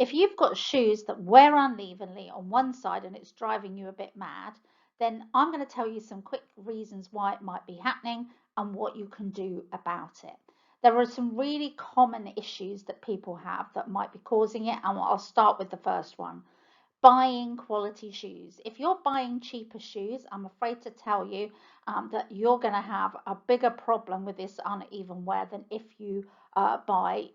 If you've got shoes that wear unevenly on one side and it's driving you a bit mad, then I'm going to tell you some quick reasons why it might be happening and what you can do about it. There are some really common issues that people have that might be causing it, and I'll start with the first one. Buying quality shoes. If you're buying cheaper shoes, I'm afraid to tell you that you're going to have a bigger problem with this uneven wear than if you buy,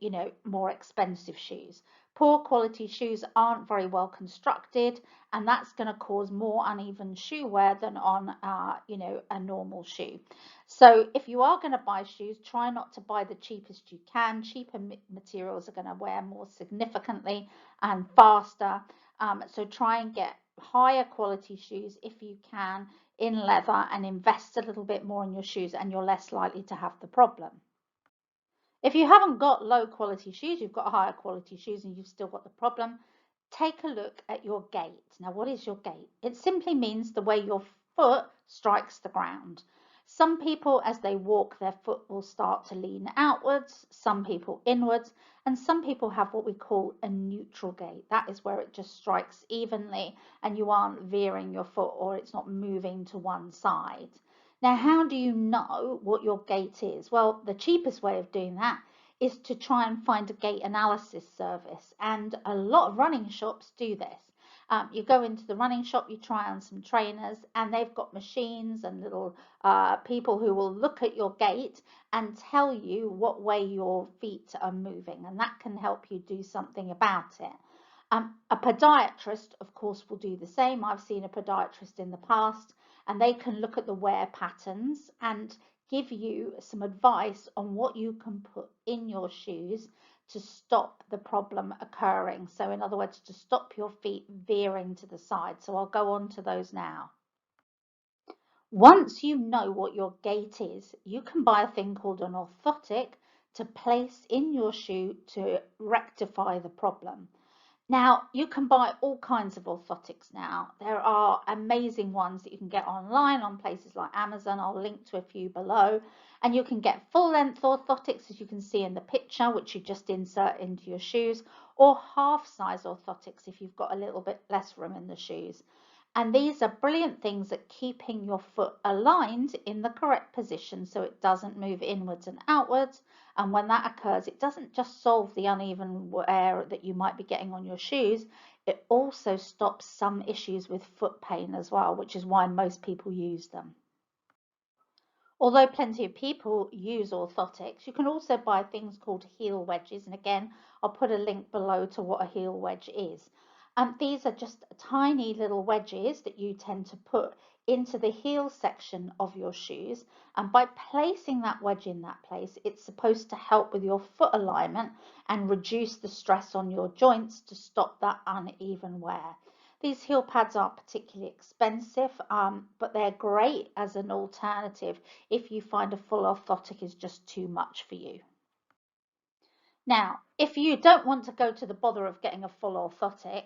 more expensive shoes. Poor quality shoes aren't very well constructed, and that's going to cause more uneven shoe wear than on, a normal shoe. So if you are going to buy shoes, try not to buy the cheapest you can. Cheaper materials are going to wear more significantly and faster. So try and get higher quality shoes if you can in leather and invest a little bit more in your shoes, and you're less likely to have the problem. If you haven't got low quality shoes, you've got higher quality shoes and you've still got the problem, take a look at your gait. Now, what is your gait? It simply means the way your foot strikes the ground. Some people, as they walk, their foot will start to lean outwards, some people inwards, and some people have what we call a neutral gait. That is where it just strikes evenly and you aren't veering your foot or it's not moving to one side. Now, how do you know what your gait is? Well, the cheapest way of doing that is to try and find a gait analysis service, and a lot of running shops do this. You go into the running shop, you try on some trainers, and they've got machines and little people who will look at your gait and tell you what way your feet are moving, and that can help you do something about it. A podiatrist, of course, will do the same. I've seen a podiatrist in the past, and they can look at the wear patterns and give you some advice on what you can put in your shoes to stop the problem occurring. So, in other words, to stop your feet veering to the side. So, I'll go on to those now. Once you know what your gait is, you can buy a thing called an orthotic to place in your shoe to rectify the problem. Now, you can buy all kinds of orthotics now. There are amazing ones that you can get online on places like Amazon. I'll link to a few below. And you can get full-length orthotics, as you can see in the picture, which you just insert into your shoes, or half-size orthotics if you've got a little bit less room in the shoes. And these are brilliant things at keeping your foot aligned in the correct position so it doesn't move inwards and outwards. And when that occurs, it doesn't just solve the uneven wear that you might be getting on your shoes, it also stops some issues with foot pain as well, which is why most people use them. Although plenty of people use orthotics, you can also buy things called heel wedges. And again, I'll put a link below to what a heel wedge is. These are just tiny little wedges that you tend to put into the heel section of your shoes. And by placing that wedge in that place, it's supposed to help with your foot alignment and reduce the stress on your joints to stop that uneven wear. These heel pads aren't particularly expensive, but they're great as an alternative if you find a full orthotic is just too much for you. Now, if you don't want to go to the bother of getting a full orthotic,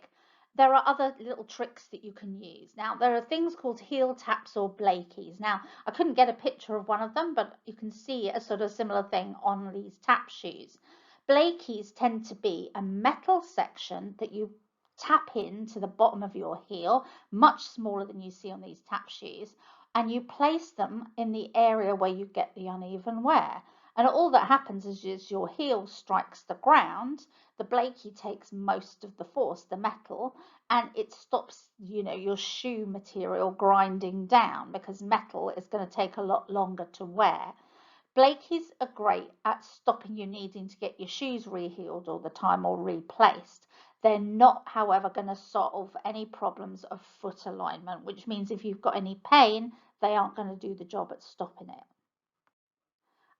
there are other little tricks that you can use. Now, there are things called heel taps or Blakey's. Now, I couldn't get a picture of one of them, but you can see a sort of similar thing on these tap shoes. Blakey's tend to be a metal section that you tap into the bottom of your heel, much smaller than you see on these tap shoes, and you place them in the area where you get the uneven wear. And all that happens is as your heel strikes the ground, the Blakey takes most of the force, the metal, and it stops, your shoe material grinding down because metal is going to take a lot longer to wear. Blakey's are great at stopping you needing to get your shoes reheeled all the time or replaced. They're not, however, going to solve any problems of foot alignment, which means if you've got any pain, they aren't going to do the job at stopping it.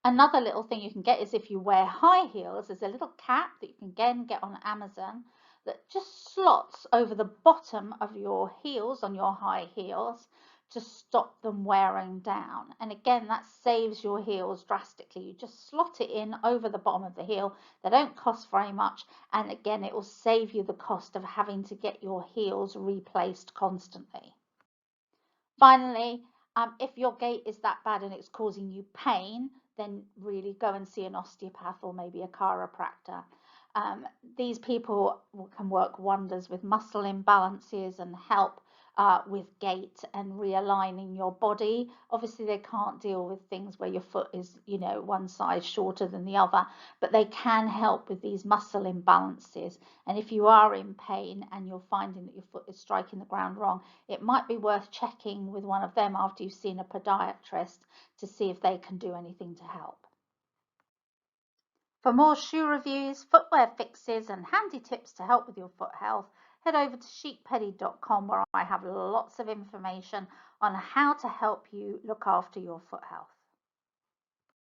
Another little thing you can get is if you wear high heels, there's a little cap that you can again get on Amazon that just slots over the bottom of your heels on your high heels to stop them wearing down. And again, that saves your heels drastically. You just slot it in over the bottom of the heel. They don't cost very much. And again, it will save you the cost of having to get your heels replaced constantly. Finally, if your gait is that bad and it's causing you pain, then really go and see an osteopath or maybe a chiropractor. These people can work wonders with muscle imbalances and help with gait and realigning your body. Obviously, they can't deal with things where your foot is, one size shorter than the other, but they can help with these muscle imbalances. And if you are in pain and you're finding that your foot is striking the ground wrong, it might be worth checking with one of them after you've seen a podiatrist to see if they can do anything to help. For more shoe reviews, footwear fixes and handy tips to help with your foot health, head over to chicpedi.com, where I have lots of information on how to help you look after your foot health.